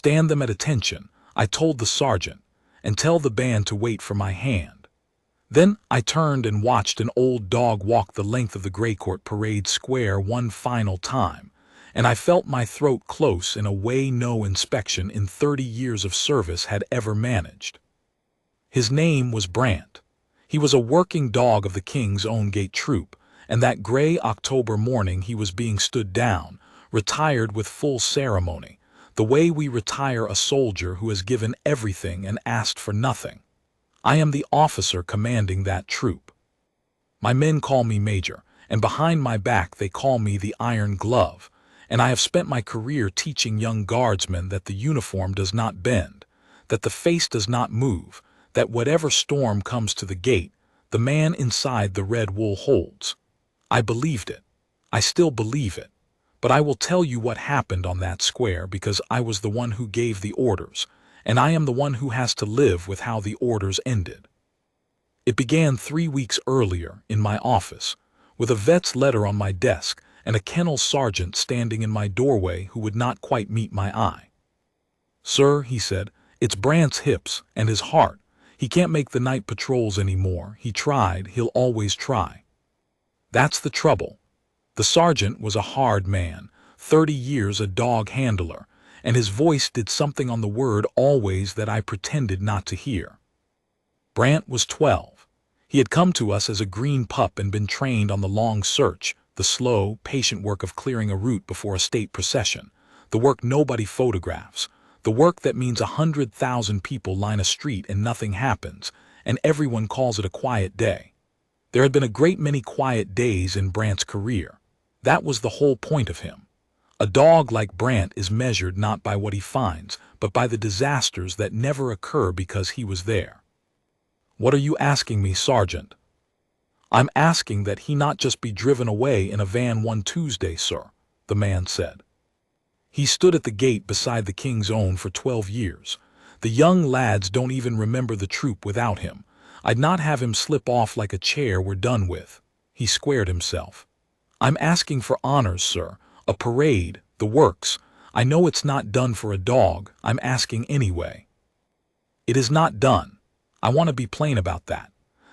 "Stand them at attention," I told the sergeant, "and tell the band to wait for my hand." Then I turned and watched an old dog walk the length of the Greycourt Parade Square one final time, and I felt my throat close in a way no inspection in 30 years of service had ever managed. His name was Brant. He was a working dog of the King's Own Gate Troop, and that gray October morning he was being stood down, retired with full ceremony, the way we retire a soldier who has given everything and asked for nothing. I am the officer commanding that troop. My men call me Major, and behind my back they call me the Iron Glove, and I have spent my career teaching young guardsmen that the uniform does not bend, that the face does not move, that whatever storm comes to the gate, the man inside the red wool holds. I believed it. I still believe it. But I will tell you what happened on that square because I was the one who gave the orders, and I am the one who has to live with how the orders ended. It began 3 weeks earlier in my office, with a vet's letter on my desk and a kennel sergeant standing in my doorway who would not quite meet my eye. "Sir," he said, "it's Brant's hips and his heart. He can't make the night patrols anymore. He tried, he'll always try." That's the trouble. The sergeant was a hard man, 30 years a dog handler, and his voice did something on the word always that I pretended not to hear. Brant was 12. He had come to us as a green pup and been trained on the long search, the slow, patient work of clearing a route before a state procession, the work nobody photographs, the work that means 100,000 people line a street and nothing happens, and everyone calls it a quiet day. There had been a great many quiet days in Brant's career. That was the whole point of him. A dog like Brant is measured not by what he finds, but by the disasters that never occur because he was there. "What are you asking me, Sergeant?" "I'm asking that he not just be driven away in a van one Tuesday, sir," the man said. "He stood at the gate beside the King's Own for 12 years. The young lads don't even remember the troop without him. I'd not have him slip off like a chair we're done with." He squared himself. "I'm asking for honors, sir. A parade, the works. I know it's not done for a dog. I'm asking anyway." "It is not done. I want to be plain about that.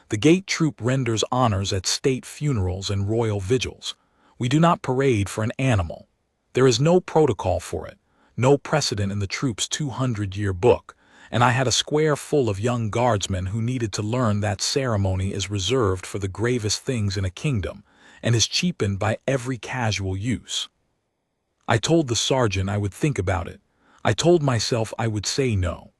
The gate troop renders honors at state funerals and royal vigils. We do not parade for an animal. There is no protocol for it, no precedent in the troop's 200-year book, and I had a square full of young guardsmen who needed to learn that ceremony is reserved for the gravest things in a kingdom and is cheapened by every casual use. I told the sergeant I would think about it. I told myself I would say no.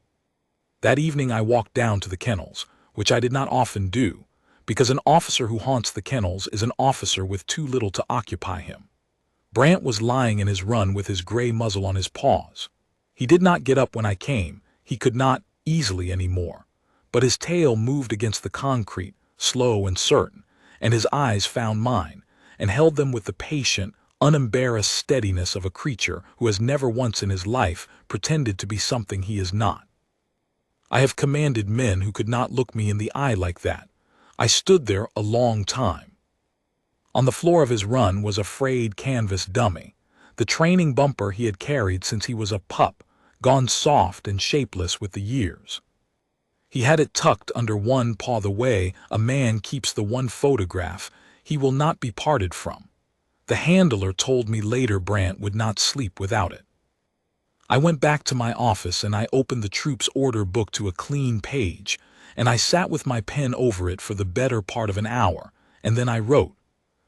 That evening I walked down to the kennels, which I did not often do, because an officer who haunts the kennels is an officer with too little to occupy him. Brant was lying in his run with his gray muzzle on his paws. He did not get up when I came. He could not easily anymore, but his tail moved against the concrete, slow and certain, and his eyes found mine, and held them with the patient, unembarrassed steadiness of a creature who has never once in his life pretended to be something he is not. I have commanded men who could not look me in the eye like that. I stood there a long time. On the floor of his run was a frayed canvas dummy, the training bumper he had carried since he was a pup, gone soft and shapeless with the years. He had it tucked under one paw the way a man keeps the one photograph he will not be parted from. The handler told me later Brant would not sleep without it. I went back to my office and I opened the troop's order book to a clean page, and I sat with my pen over it for the better part of an hour, and then I wrote,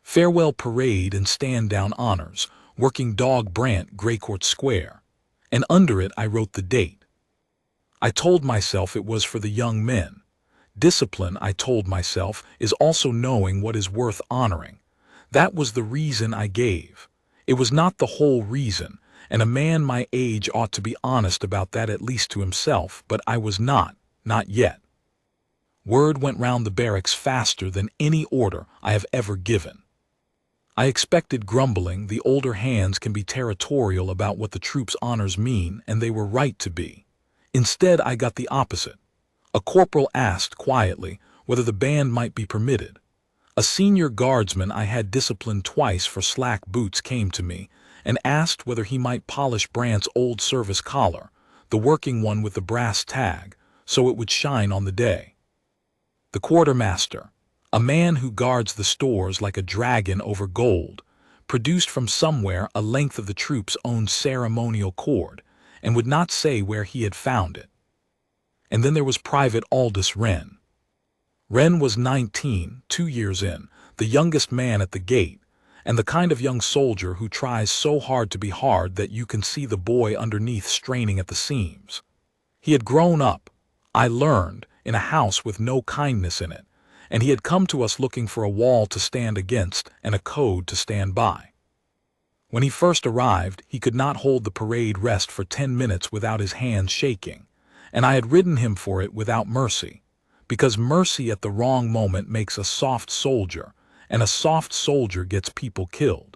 "Farewell Parade and Stand Down Honors, Working Dog Brant, Greycourt Square," and under it I wrote the date. I told myself it was for the young men. Discipline, I told myself, is also knowing what is worth honoring. That was the reason I gave. It was not the whole reason, and a man my age ought to be honest about that at least to himself, but I was not yet. Word went round the barracks faster than any order I have ever given. I expected grumbling. The older hands can be territorial about what the troop's honors mean, and they were right to be. Instead, I got the opposite. A corporal asked quietly whether the band might be permitted. A senior guardsman I had disciplined twice for slack boots came to me and asked whether he might polish Brant's old service collar, the working one with the brass tag, so it would shine on the day. The quartermaster, a man who guards the stores like a dragon over gold, produced from somewhere a length of the troops' own ceremonial cord, and would not say where he had found it. And then there was Private Aldous Wren. Wren was 19, 2 years in, the youngest man at the gate, and the kind of young soldier who tries so hard to be hard that you can see the boy underneath straining at the seams. He had grown up, I learned, in a house with no kindness in it, and he had come to us looking for a wall to stand against and a code to stand by. When he first arrived, he could not hold the parade rest for 10 minutes without his hands shaking, and I had ridden him for it without mercy, because mercy at the wrong moment makes a soft soldier, and a soft soldier gets people killed.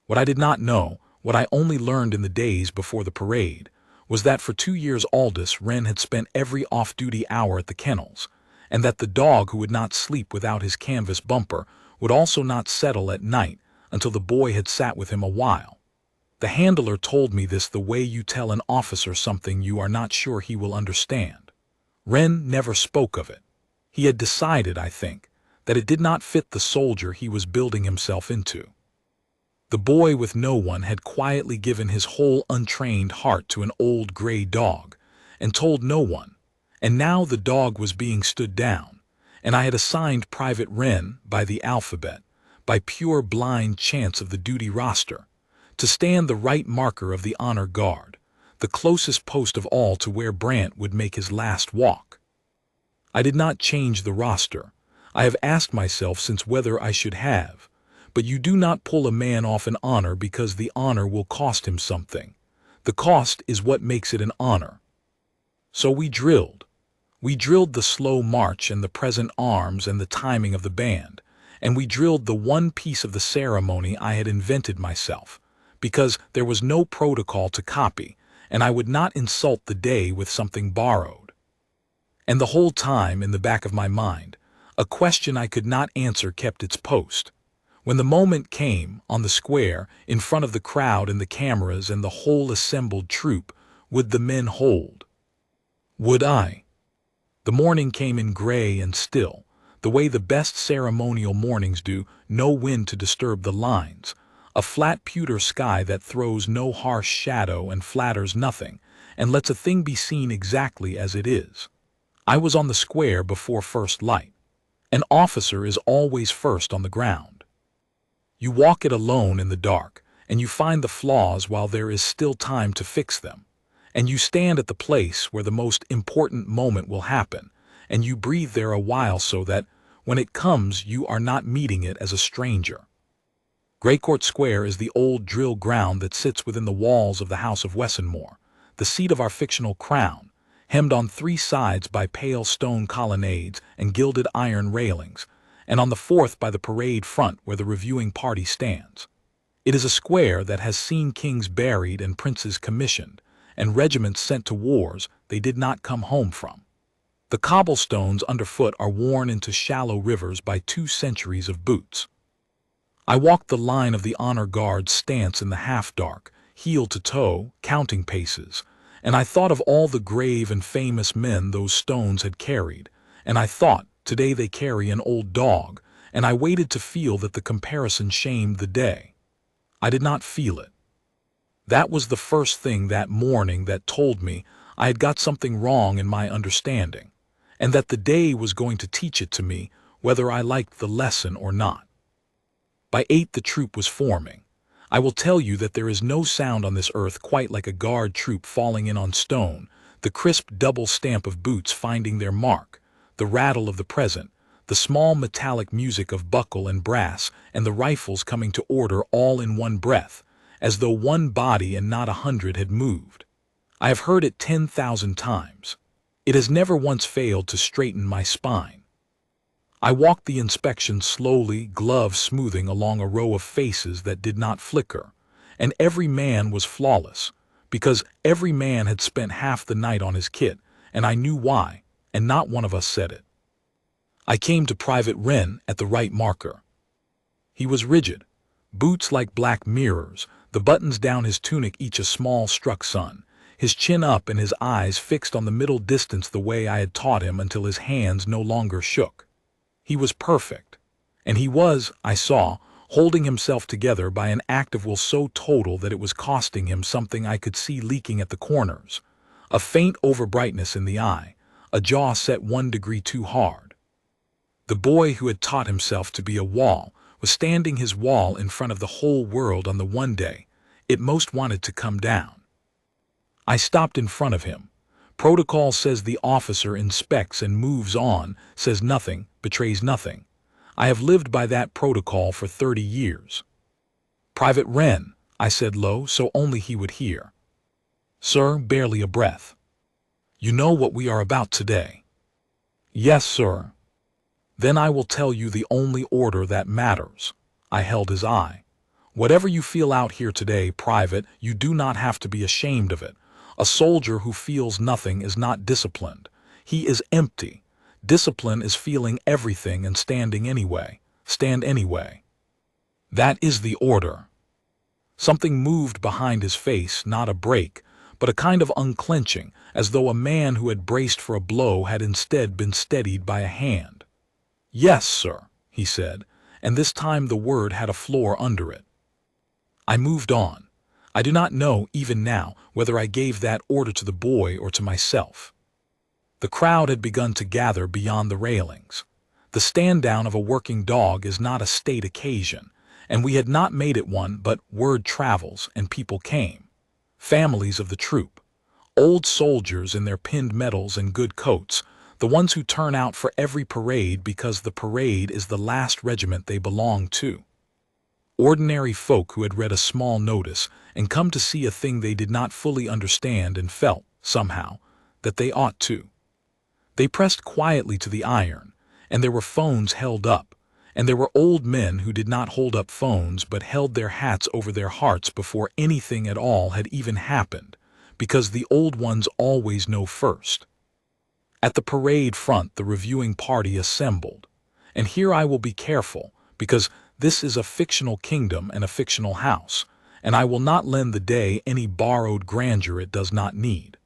What I did not know, what I only learned in the days before the parade, was that for 2 years Aldous Wren had spent every off-duty hour at the kennels, and that the dog who would not sleep without his canvas bumper would also not settle at night until the boy had sat with him a while. The handler told me this the way you tell an officer something you are not sure he will understand. Wren never spoke of it. He had decided, I think, that it did not fit the soldier he was building himself into. The boy with no one had quietly given his whole untrained heart to an old gray dog, and told no one, and now the dog was being stood down, and I had assigned Private Wren by the alphabet, by pure blind chance of the duty roster, to stand the right marker of the honor guard, the closest post of all to where Brant would make his last walk. I did not change the roster. I have asked myself since whether I should have, but you do not pull a man off an honor because the honor will cost him something. The cost is what makes it an honor. So we drilled. We drilled the slow march and the present arms and the timing of the band, and we drilled the one piece of the ceremony I had invented myself, because there was no protocol to copy, and I would not insult the day with something borrowed. And the whole time, in the back of my mind, a question I could not answer kept its post. When the moment came, on the square, in front of the crowd and the cameras and the whole assembled troop, would the men hold? Would I? The morning came in gray and still, the way the best ceremonial mornings do, no wind to disturb the lines, a flat pewter sky that throws no harsh shadow and flatters nothing, and lets a thing be seen exactly as it is. I was on the square before first light. An officer is always first on the ground. You walk it alone in the dark, and you find the flaws while there is still time to fix them, and you stand at the place where the most important moment will happen, and you breathe there a while so that, when it comes, you are not meeting it as a stranger. Greycourt Square is the old drill ground that sits within the walls of the House of Wessenmore, the seat of our fictional crown, hemmed on 3 sides by pale stone colonnades and gilded iron railings, and on the 4th by the parade front where the reviewing party stands. It is a square that has seen kings buried and princes commissioned, and regiments sent to wars they did not come home from. The cobblestones underfoot are worn into shallow rivers by 2 centuries of boots. I walked the line of the honor guard's stance in the half-dark, heel to toe, counting paces, and I thought of all the grave and famous men those stones had carried, and I thought, today they carry an old dog, and I waited to feel that the comparison shamed the day. I did not feel it. That was the first thing that morning that told me I had got something wrong in my understanding, and that the day was going to teach it to me whether I liked the lesson or not. By 8 the troop was forming. I will tell you that there is no sound on this earth quite like a guard troop falling in on stone, the crisp double stamp of boots finding their mark, the rattle of the present, the small metallic music of buckle and brass, and the rifles coming to order all in one breath, as though one body and not 100 had moved. I have heard it 10,000 times. It has never once failed to straighten my spine. I walked the inspection slowly, gloves smoothing along a row of faces that did not flicker, and every man was flawless, because every man had spent half the night on his kit, and I knew why, and not one of us said it. I came to Private Wren at the right marker. He was rigid, boots like black mirrors, the buttons down his tunic each a small struck sun, his chin up and his eyes fixed on the middle distance the way I had taught him until his hands no longer shook. He was perfect. And he was, I saw, holding himself together by an act of will so total that it was costing him something I could see leaking at the corners. A faint overbrightness in the eye, a jaw set 1 degree too hard. The boy who had taught himself to be a wall was standing his wall in front of the whole world on the one day it most wanted to come down. I stopped in front of him. Protocol says the officer inspects and moves on, says nothing, betrays nothing. I have lived by that protocol for 30 years. "Private Wren," I said low so only he would hear. "Sir," barely a breath. "You know what we are about today?" "Yes, sir." "Then I will tell you the only order that matters." I held his eye. "Whatever you feel out here today, Private, you do not have to be ashamed of it. A soldier who feels nothing is not disciplined. He is empty. Discipline is feeling everything and standing anyway. Stand anyway. That is the order." Something moved behind his face, not a break, but a kind of unclenching, as though a man who had braced for a blow had instead been steadied by a hand. "Yes, sir," he said, and this time the word had a floor under it. I moved on. I do not know, even now, whether I gave that order to the boy or to myself. The crowd had begun to gather beyond the railings. The stand-down of a working dog is not a state occasion, and we had not made it one, but word travels and people came. Families of the troop. Old soldiers in their pinned medals and good coats, the ones who turn out for every parade because the parade is the last regiment they belong to. Ordinary folk who had read a small notice and come to see a thing they did not fully understand and felt, somehow, that they ought to. They pressed quietly to the iron, and there were phones held up, and there were old men who did not hold up phones but held their hats over their hearts before anything at all had even happened, because the old ones always know first. At the parade front the reviewing party assembled, and here I will be careful, because this is a fictional kingdom and a fictional house, and I will not lend the day any borrowed grandeur it does not need.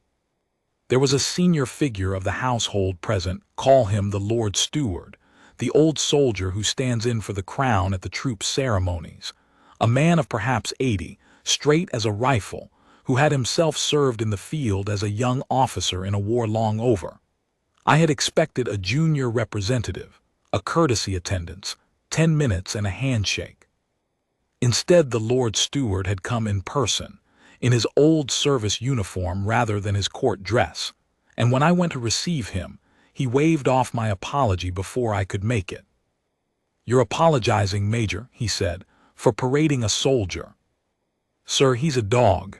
There was a senior figure of the household present, call him the Lord Steward, the old soldier who stands in for the crown at the troop ceremonies, a man of perhaps 80, straight as a rifle, who had himself served in the field as a young officer in a war long over. I had expected a junior representative, a courtesy attendance, 10 minutes and a handshake. Instead, the Lord Steward had come in person, in his old service uniform rather than his court dress, and when I went to receive him, he waved off my apology before I could make it. "You're apologizing, Major," he said, "for parading a soldier." "Sir, he's a dog."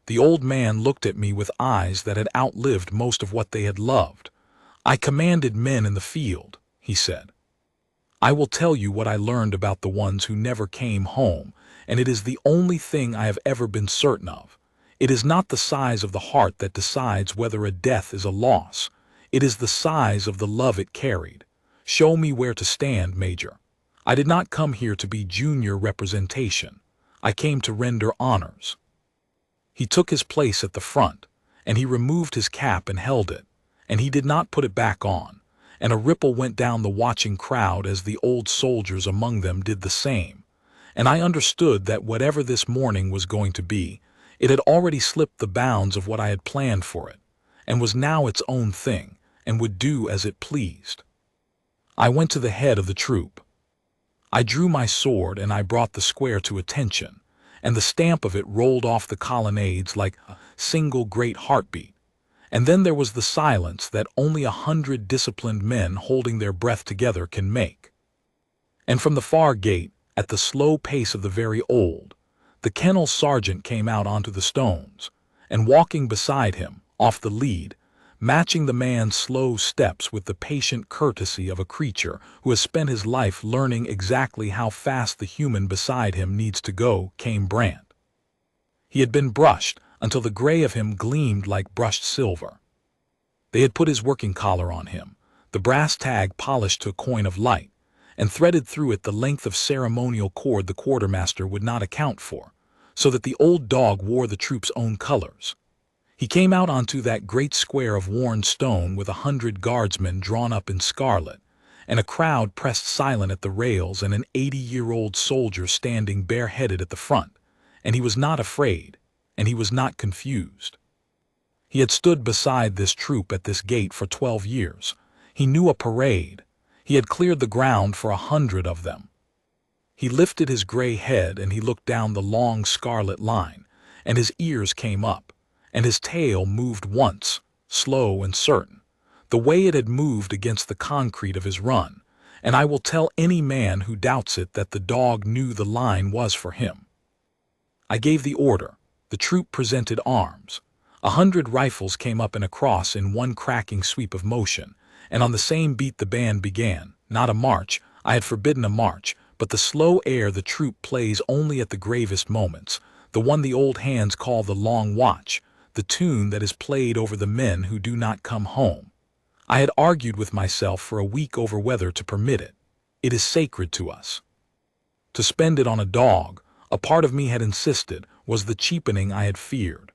The old man looked at me with eyes that had outlived most of what they had loved. "I commanded men in the field," he said. "I will tell you what I learned about the ones who never came home, and it is the only thing I have ever been certain of. It is not the size of the heart that decides whether a death is a loss. It is the size of the love it carried. Show me where to stand, Major. I did not come here to be junior representation. I came to render honors." He took his place at the front, and he removed his cap and held it, and he did not put it back on, and a ripple went down the watching crowd as the old soldiers among them did the same. And I understood that whatever this morning was going to be, it had already slipped the bounds of what I had planned for it, and was now its own thing, and would do as it pleased. I went to the head of the troop. I drew my sword and I brought the square to attention, and the stamp of it rolled off the colonnades like a single great heartbeat. And then there was the silence that only 100 disciplined men holding their breath together can make. And from the far gate, at the slow pace of the very old, the kennel sergeant came out onto the stones, and walking beside him, off the lead, matching the man's slow steps with the patient courtesy of a creature who has spent his life learning exactly how fast the human beside him needs to go, came Brant. He had been brushed until the gray of him gleamed like brushed silver. They had put his working collar on him, the brass tag polished to a coin of light, and threaded through it the length of ceremonial cord the quartermaster would not account for, so that the old dog wore the troop's own colors. He came out onto that great square of worn stone with 100 guardsmen drawn up in scarlet, and a crowd pressed silent at the rails and an 80-year-old soldier standing bareheaded at the front, and he was not afraid, and he was not confused. He had stood beside this troop at this gate for 12 years. He knew a parade. He had cleared the ground for 100 of them. He lifted his gray head and he looked down the long scarlet line, and his ears came up, and his tail moved once, slow and certain, the way it had moved against the concrete of his run, and I will tell any man who doubts it that the dog knew the line was for him. I gave the order. The troop presented arms. 100 rifles came up in a cross in one cracking sweep of motion, and on the same beat the band began, not a march. I had forbidden a march, but the slow air the troop plays only at the gravest moments, the one the old hands call the long watch, the tune that is played over the men who do not come home. I had argued with myself for a week over whether to permit it. It is sacred to us. To spend it on a dog, a part of me had insisted, was the cheapening I had feared.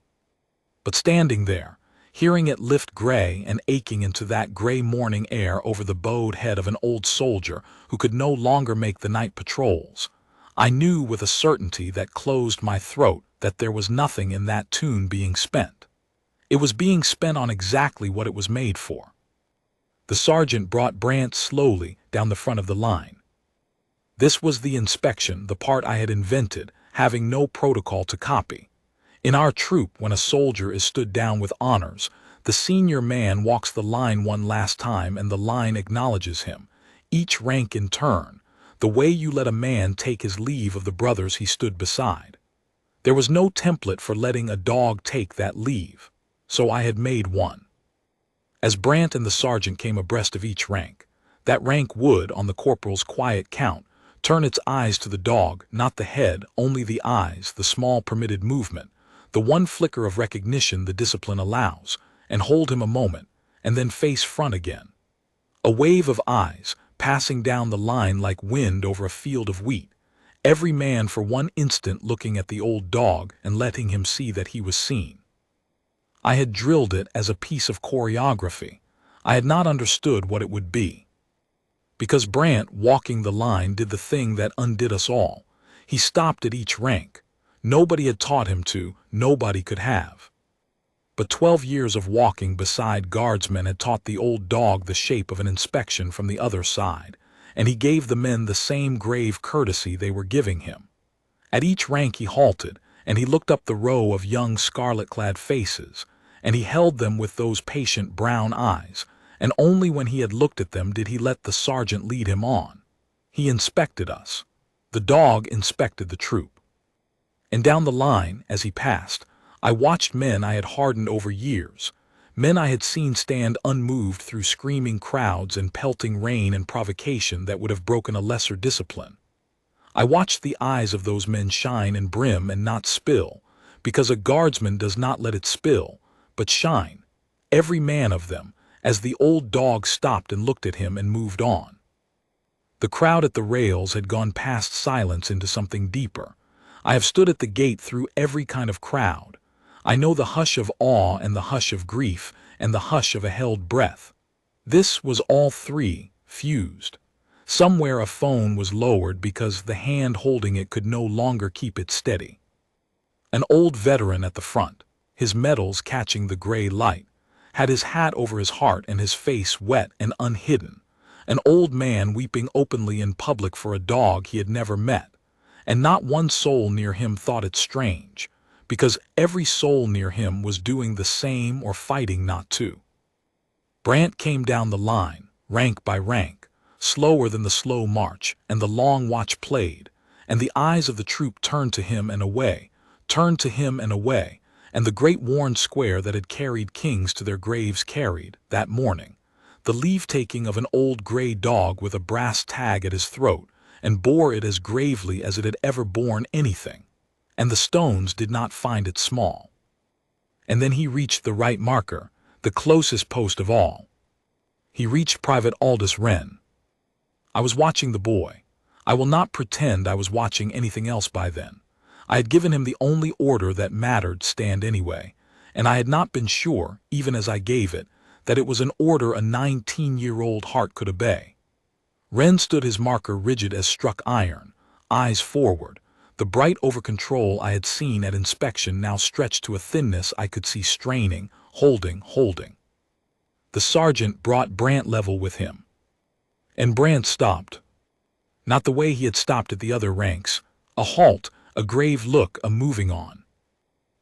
But standing there, hearing it lift gray and aching into that gray morning air over the bowed head of an old soldier who could no longer make the night patrols, I knew with a certainty that closed my throat that there was nothing in that tune being spent. It was being spent on exactly what it was made for. The sergeant brought Brant slowly down the front of the line. This was the inspection, the part I had invented, having no protocol to copy. In our troop, when a soldier is stood down with honors, the senior man walks the line one last time and the line acknowledges him, each rank in turn, the way you let a man take his leave of the brothers he stood beside. There was no template for letting a dog take that leave, so I had made one. As Brant and the sergeant came abreast of each rank, that rank would, on the corporal's quiet count, turn its eyes to the dog, not the head, only the eyes, the small permitted movement, the one flicker of recognition the discipline allows, and hold him a moment, and then face front again. A wave of eyes, passing down the line like wind over a field of wheat, every man for one instant looking at the old dog and letting him see that he was seen. I had drilled it as a piece of choreography. I had not understood what it would be. Because Brant, walking the line, did the thing that undid us all. He stopped at each rank. Nobody had taught him to, nobody could have. But 12 years of walking beside guardsmen had taught the old dog the shape of an inspection from the other side, and he gave the men the same grave courtesy they were giving him. At each rank he halted, and he looked up the row of young scarlet-clad faces, and he held them with those patient brown eyes, and only when he had looked at them did he let the sergeant lead him on. He inspected us. The dog inspected the troop. And down the line, as he passed, I watched men I had hardened over years, men I had seen stand unmoved through screaming crowds and pelting rain and provocation that would have broken a lesser discipline. I watched the eyes of those men shine and brim and not spill, because a guardsman does not let it spill, but shine, every man of them, as the old dog stopped and looked at him and moved on. The crowd at the rails had gone past silence into something deeper. I have stood at the gate through every kind of crowd. I know the hush of awe and the hush of grief and the hush of a held breath. This was all three, fused. Somewhere a phone was lowered because the hand holding it could no longer keep it steady. An old veteran at the front, his medals catching the gray light, had his hat over his heart and his face wet and unhidden. An old man weeping openly in public for a dog he had never met. And not one soul near him thought it strange, because every soul near him was doing the same or fighting not to. Brant came down the line, rank by rank, slower than the slow march, and the long watch played, and the eyes of the troop turned to him and away, turned to him and away, and the great worn square that had carried kings to their graves carried, that morning, the leave-taking of an old gray dog with a brass tag at his throat, and bore it as gravely as it had ever borne anything, and the stones did not find it small. And then he reached the right marker, the closest post of all. He reached Private Aldous Wren. I was watching the boy. I will not pretend I was watching anything else by then. I had given him the only order that mattered, stand anyway, and I had not been sure, even as I gave it, that it was an order a 19-year-old heart could obey. Ren stood his marker rigid as struck iron, eyes forward. The bright over-control I had seen at inspection now stretched to a thinness I could see straining, holding. The sergeant brought Brant level with him. And Brant stopped. Not the way he had stopped at the other ranks. A halt, a grave look, a moving on.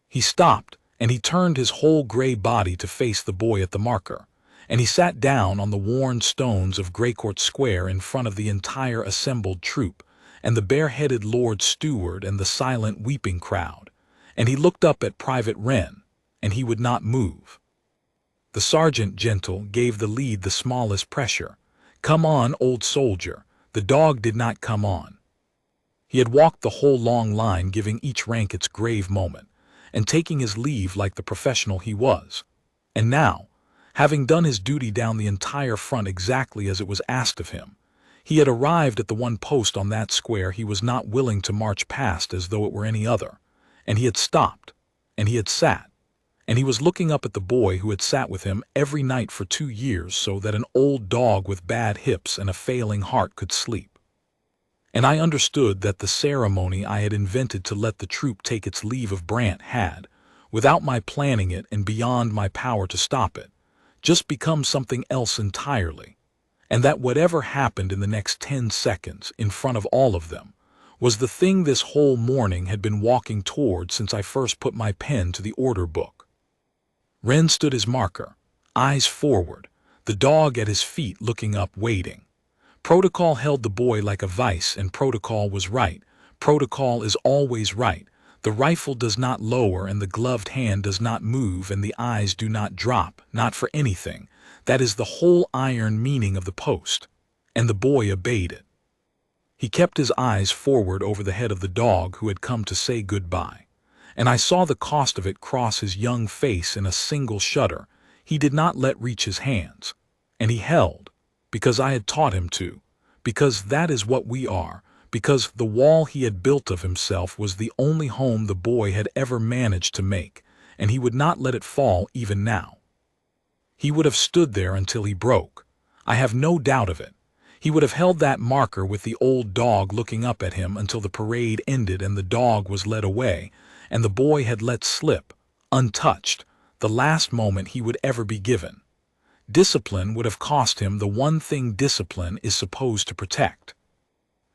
He stopped, and he turned his whole gray body to face the boy at the marker, and he sat down on the worn stones of Greycourt Square in front of the entire assembled troop, and the bare-headed Lord Steward and the silent weeping crowd, and he looked up at Private Wren, and he would not move. The sergeant, gentle, gave the lead the smallest pressure. "Come on, old soldier." The dog did not come on. He had walked the whole long line, giving each rank its grave moment, and taking his leave like the professional he was. And now, having done his duty down the entire front exactly as it was asked of him, he had arrived at the one post on that square he was not willing to march past as though it were any other, and he had stopped, and he had sat, and he was looking up at the boy who had sat with him every night for 2 years so that an old dog with bad hips and a failing heart could sleep. And I understood that the ceremony I had invented to let the troop take its leave of Brant had, without my planning it and beyond my power to stop it, just become something else entirely, and that whatever happened in the next 10 seconds in front of all of them was the thing this whole morning had been walking toward since I first put my pen to the order book. Wren stood his marker, eyes forward, the dog at his feet looking up, waiting. Protocol held the boy like a vice, and protocol was right. Protocol is always right. The rifle does not lower, and the gloved hand does not move, and the eyes do not drop, not for anything. That is the whole iron meaning of the post, and the boy obeyed it. He kept his eyes forward over the head of the dog who had come to say goodbye, and I saw the cost of it cross his young face in a single shudder. He did not let reach his hands, and he held, because I had taught him to, because that is what we are, because the wall he had built of himself was the only home the boy had ever managed to make, and he would not let it fall even now. He would have stood there until he broke. I have no doubt of it. He would have held that marker with the old dog looking up at him until the parade ended and the dog was led away, and the boy had let slip, untouched, the last moment he would ever be given. Discipline would have cost him the one thing discipline is supposed to protect.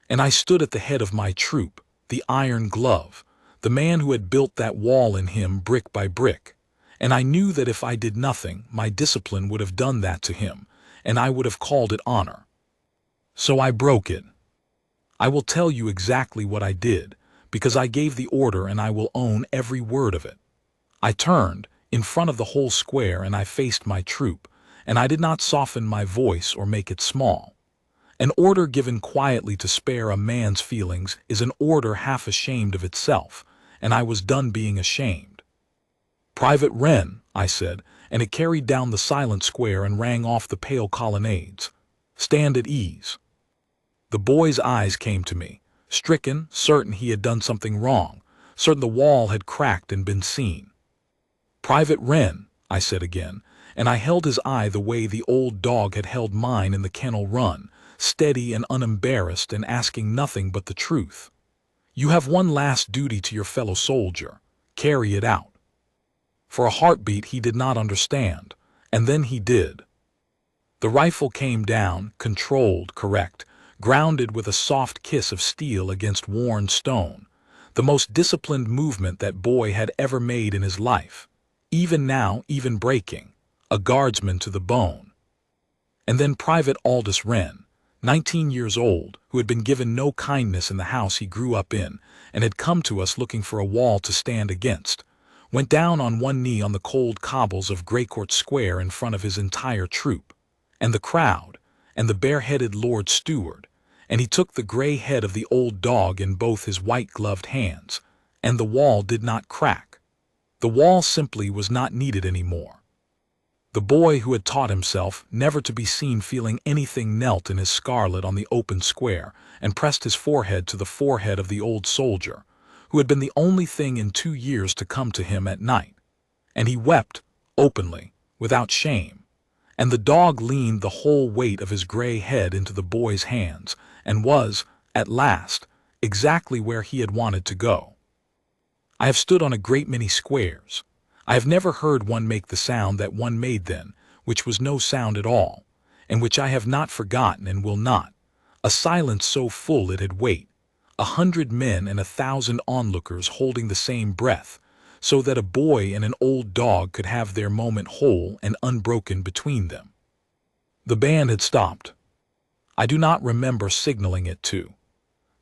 And I stood at the head of my troop, the iron glove, the man who had built that wall in him brick by brick, and I knew that if I did nothing, my discipline would have done that to him, and I would have called it honor. So I broke it. I will tell you exactly what I did, because I gave the order and I will own every word of it. I turned, in front of the whole square, and I faced my troop, and I did not soften my voice or make it small. An order given quietly to spare a man's feelings is an order half ashamed of itself, and I was done being ashamed. "Private Wren," I said, and it carried down the silent square and rang off the pale colonnades. "Stand at ease." The boy's eyes came to me, stricken, certain he had done something wrong, certain the wall had cracked and been seen. "Private Wren," I said again, and I held his eye the way the old dog had held mine in the kennel run, steady and unembarrassed and asking nothing but the truth. "You have one last duty to your fellow soldier. Carry it out." For a heartbeat he did not understand, and then he did. The rifle came down, controlled, correct, grounded with a soft kiss of steel against worn stone, the most disciplined movement that boy had ever made in his life, even now, even breaking, a guardsman to the bone. And then Private Aldous Wren, 19 years old, who had been given no kindness in the house he grew up in and had come to us looking for a wall to stand against, went down on one knee on the cold cobbles of Greycourt Square in front of his entire troop, and the crowd, and the bare-headed Lord Steward, and he took the gray head of the old dog in both his white-gloved hands, and the wall did not crack. The wall simply was not needed anymore. The boy who had taught himself never to be seen feeling anything knelt in his scarlet on the open square and pressed his forehead to the forehead of the old soldier, who had been the only thing in 2 years to come to him at night. and he wept, openly, without shame. And the dog leaned the whole weight of his gray head into the boy's hands, and was, at last, exactly where he had wanted to go. I have stood on a great many squares. I have never heard one make the sound that one made then, which was no sound at all, and which I have not forgotten and will not, a silence so full it had weight, 100 men and 1,000 onlookers holding the same breath, so that a boy and an old dog could have their moment whole and unbroken between them. The band had stopped. I do not remember signaling it to.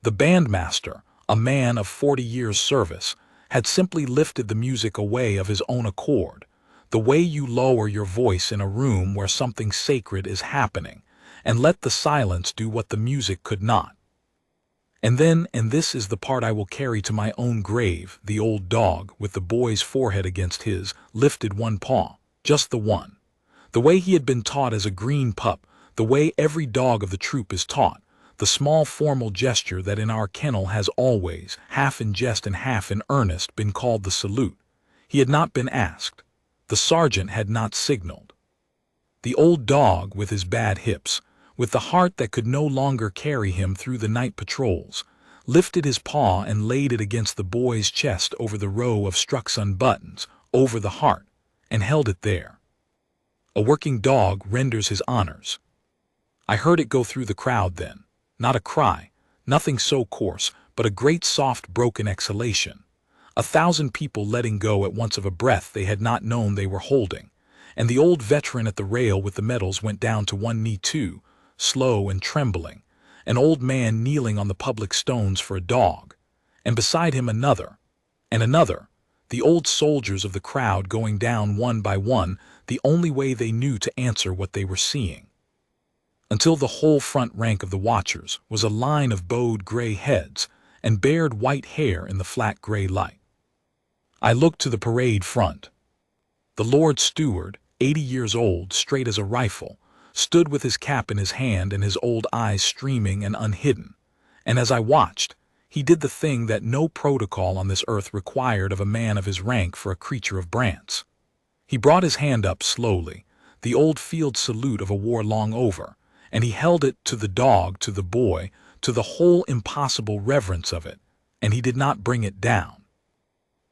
The bandmaster, a man of 40 years' service, had simply lifted the music away of his own accord, the way you lower your voice in a room where something sacred is happening, and let the silence do what the music could not. And then, and this is the part I will carry to my own grave, the old dog, with the boy's forehead against his, lifted one paw, just the one. The way he had been taught as a green pup, the way every dog of the troop is taught, the small formal gesture that in our kennel has always, half in jest and half in earnest, been called the salute. He had not been asked. The sergeant had not signaled. The old dog, with his bad hips, with the heart that could no longer carry him through the night patrols, lifted his paw and laid it against the boy's chest over the row of Struxon buttons, over the heart, and held it there. A working dog renders his honors. I heard it go through the crowd then, not a cry, nothing so coarse, but a great soft broken exhalation. 1,000 people letting go at once of a breath they had not known they were holding, and the old veteran at the rail with the medals went down to one knee too, slow and trembling, an old man kneeling on the public stones for a dog, and beside him another, and another, the old soldiers of the crowd going down one by one, the only way they knew to answer what they were seeing. Until the whole front rank of the watchers was a line of bowed gray heads and bared white hair in the flat gray light. I looked to the parade front. The Lord Steward, 80 years old, straight as a rifle, stood with his cap in his hand and his old eyes streaming and unhidden, and as I watched, he did the thing that no protocol on this earth required of a man of his rank for a creature of Brant's. He brought his hand up slowly, the old field salute of a war long over, and he held it to the dog, to the boy, to the whole impossible reverence of it, and he did not bring it down.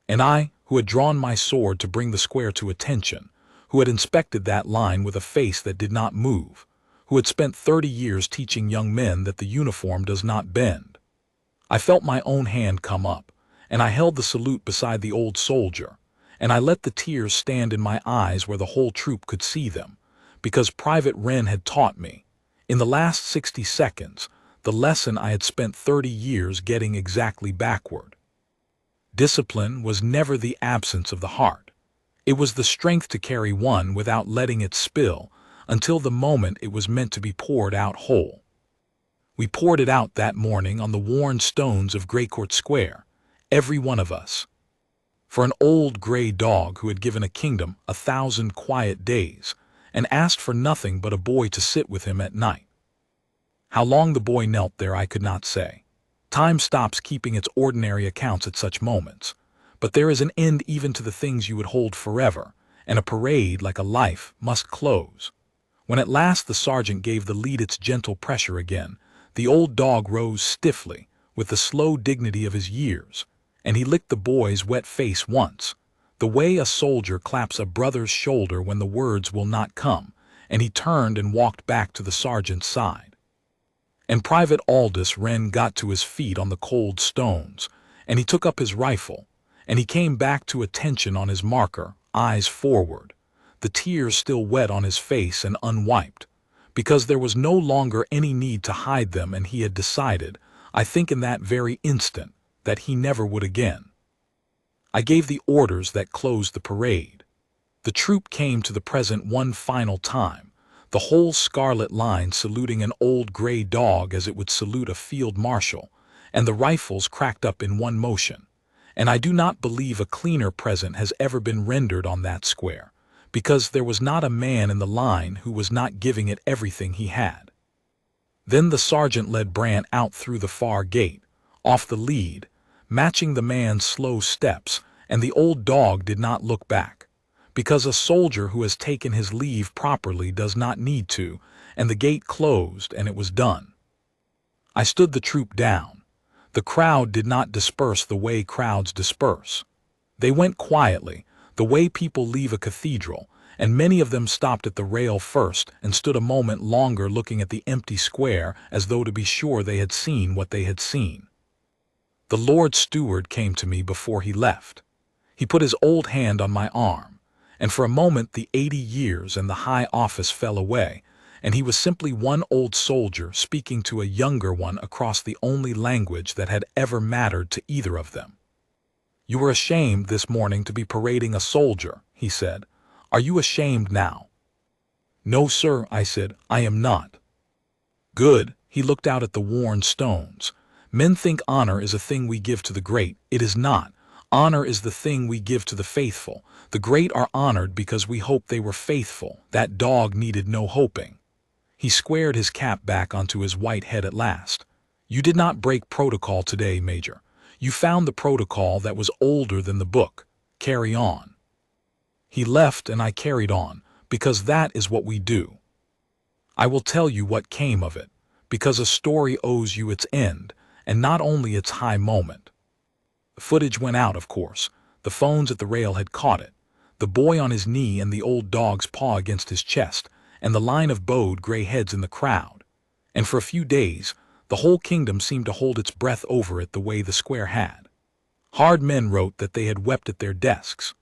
And I, who had drawn my sword to bring the square to attention, who had inspected that line with a face that did not move, who had spent 30 years teaching young men that the uniform does not bend. I felt my own hand come up, and I held the salute beside the old soldier, and I let the tears stand in my eyes where the whole troop could see them, because Private Wren had taught me, in the last 60 seconds, the lesson I had spent 30 years getting exactly backward. Discipline was never the absence of the heart. It was the strength to carry one without letting it spill until the moment it was meant to be poured out whole. We poured it out that morning on the worn stones of Greycourt Square, every one of us. For an old gray dog who had given a kingdom 1,000 quiet days and asked for nothing but a boy to sit with him at night. How long the boy knelt there I could not say. Time stops keeping its ordinary accounts at such moments, but there is an end even to the things you would hold forever, and a parade, like a life, must close. When at last the sergeant gave the lead its gentle pressure again, the old dog rose stiffly, with the slow dignity of his years, and he licked the boy's wet face once, the way a soldier claps a brother's shoulder when the words will not come, and he turned and walked back to the sergeant's side. And Private Aldous Wren got to his feet on the cold stones, and he took up his rifle, and he came back to attention on his marker, eyes forward, the tears still wet on his face and unwiped, because there was no longer any need to hide them, and he had decided, I think in that very instant, that he never would again. I gave the orders that closed the parade. The troop came to the present one final time, the whole scarlet line saluting an old gray dog as it would salute a field marshal, and the rifles cracked up in one motion. And I do not believe a cleaner present has ever been rendered on that square, because there was not a man in the line who was not giving it everything he had. Then the sergeant led Brant out through the far gate, off the lead, matching the man's slow steps, and the old dog did not look back. because a soldier who has taken his leave properly does not need to, and the gate closed and it was done. I stood the troop down. The crowd did not disperse the way crowds disperse. They went quietly, the way people leave a cathedral, and many of them stopped at the rail first and stood a moment longer looking at the empty square as though to be sure they had seen what they had seen. The Lord Steward came to me before he left. He put his old hand on my arm, and for a moment the 80 years and the high office fell away, and he was simply one old soldier speaking to a younger one across the only language that had ever mattered to either of them. "You were ashamed this morning to be parading a soldier," he said. "Are you ashamed now?" "No, sir," I said, "I am not." "Good." He looked out at the worn stones. "Men think honor is a thing we give to the great. It is not. Honor is the thing we give to the faithful. The great are honored because we hope they were faithful. That dog needed no hoping." He squared his cap back onto his white head at last. "You did not break protocol today, Major. You found the protocol that was older than the book. Carry on." He left and I carried on, because that is what we do. I will tell you what came of it, because a story owes you its end, and not only its high moment. The footage went out, of course. The phones at the rail had caught it. The boy on his knee and the old dog's paw against his chest, and the line of bowed gray heads in the crowd. And for a few days, the whole kingdom seemed to hold its breath over it the way the square had. Hard men wrote that they had wept at their desks.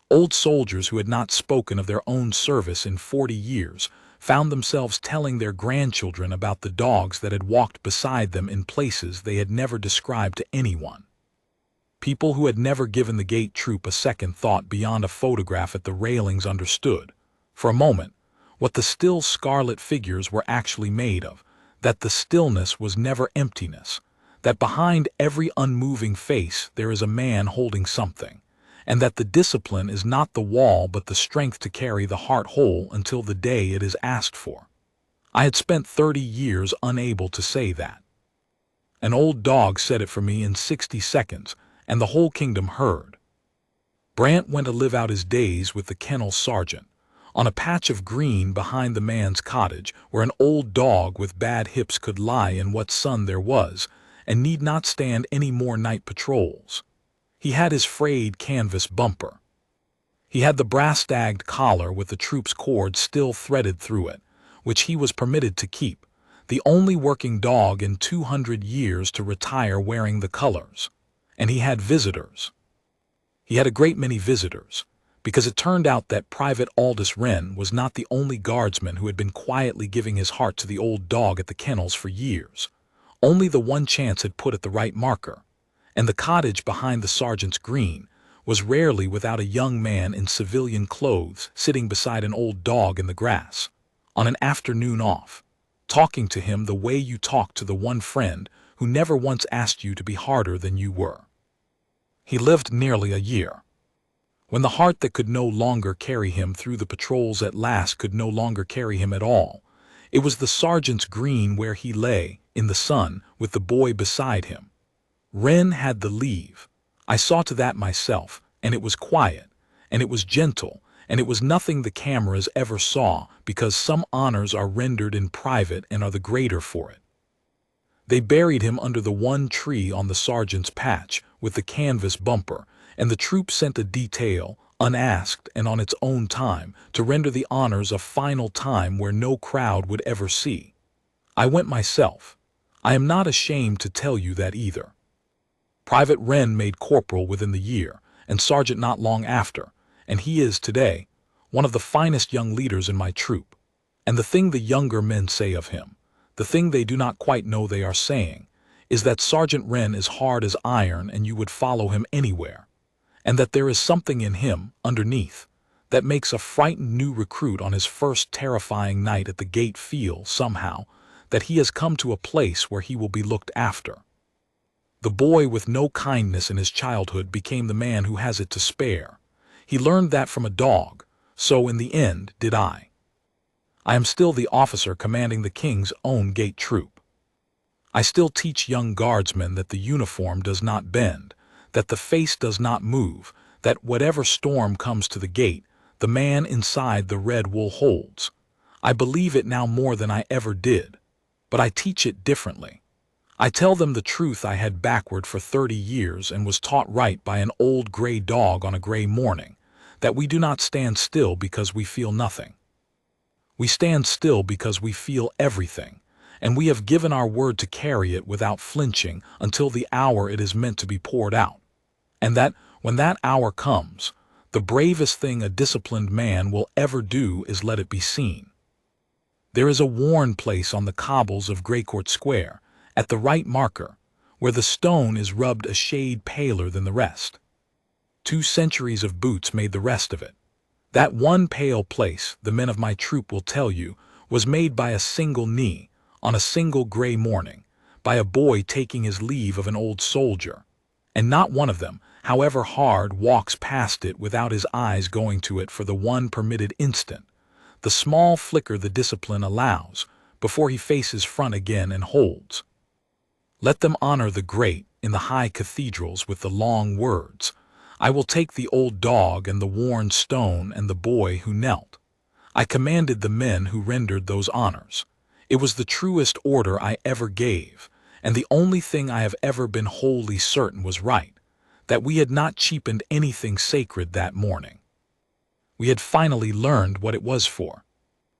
Old soldiers who had not spoken of their own service in 40 years found themselves telling their grandchildren about the dogs that had walked beside them in places they had never described to anyone. People who had never given the gate troop a second thought beyond a photograph at the railings understood, for a moment, what the still scarlet figures were actually made of, that the stillness was never emptiness, that behind every unmoving face there is a man holding something, and that the discipline is not the wall but the strength to carry the heart whole until the day it is asked for. I had spent 30 years unable to say that. An old dog said it for me in 60 seconds, and the whole kingdom heard. Brant went to live out his days with the kennel sergeant, on a patch of green behind the man's cottage where an old dog with bad hips could lie in what sun there was and need not stand any more night patrols. He had his frayed canvas bumper. He had the brass-tagged collar with the troop's cord still threaded through it, which he was permitted to keep, the only working dog in 200 years to retire wearing the colors. And he had visitors. He had a great many visitors, because it turned out that Private Aldous Wren was not the only guardsman who had been quietly giving his heart to the old dog at the kennels for years. Only the one chance had put at the right marker, and the cottage behind the sergeant's green was rarely without a young man in civilian clothes sitting beside an old dog in the grass, on an afternoon off, talking to him the way you talk to the one friend who never once asked you to be harder than you were. He lived nearly a year. When the heart that could no longer carry him through the patrols at last could no longer carry him at all, it was the sergeant's green where he lay, in the sun, with the boy beside him. Wren had the leave. I saw to that myself, and it was quiet, and it was gentle, and it was nothing the cameras ever saw, because some honors are rendered in private and are the greater for it. They buried him under the one tree on the sergeant's patch, with the canvas bumper, and the troop sent a detail, unasked and on its own time, to render the honors a final time where no crowd would ever see. I went myself. I am not ashamed to tell you that either. Private Wren made corporal within the year, and sergeant not long after, and he is, today, one of the finest young leaders in my troop. And the thing the younger men say of him, the thing they do not quite know they are saying, is that Sergeant Wren is hard as iron and you would follow him anywhere, and that there is something in him, underneath, that makes a frightened new recruit on his first terrifying night at the gate feel, somehow, that he has come to a place where he will be looked after. The boy with no kindness in his childhood became the man who has it to spare. He learned that from a dog, so in the end did I. I am still the officer commanding the King's own gate troop. I still teach young guardsmen that the uniform does not bend, that the face does not move, that whatever storm comes to the gate, the man inside the red wool holds. I believe it now more than I ever did, but I teach it differently. I tell them the truth I had backward for 30 years and was taught right by an old gray dog on a gray morning, that we do not stand still because we feel nothing. We stand still because we feel everything, and we have given our word to carry it without flinching until the hour it is meant to be poured out. And that, when that hour comes, the bravest thing a disciplined man will ever do is let it be seen. There is a worn place on the cobbles of Greycourt Square, at the right marker, where the stone is rubbed a shade paler than the rest. 2 centuries of boots made the rest of it. That one pale place, the men of my troop will tell you, was made by a single knee, on a single gray morning, by a boy taking his leave of an old soldier. And not one of them, however hard, walks past it without his eyes going to it for the one permitted instant, the small flicker the discipline allows, before he faces front again and holds. Let them honor the great in the high cathedrals with the long words. I will take the old dog and the worn stone and the boy who knelt. I commanded the men who rendered those honors. It was the truest order I ever gave, and the only thing I have ever been wholly certain was right, that we had not cheapened anything sacred that morning. We had finally learned what it was for.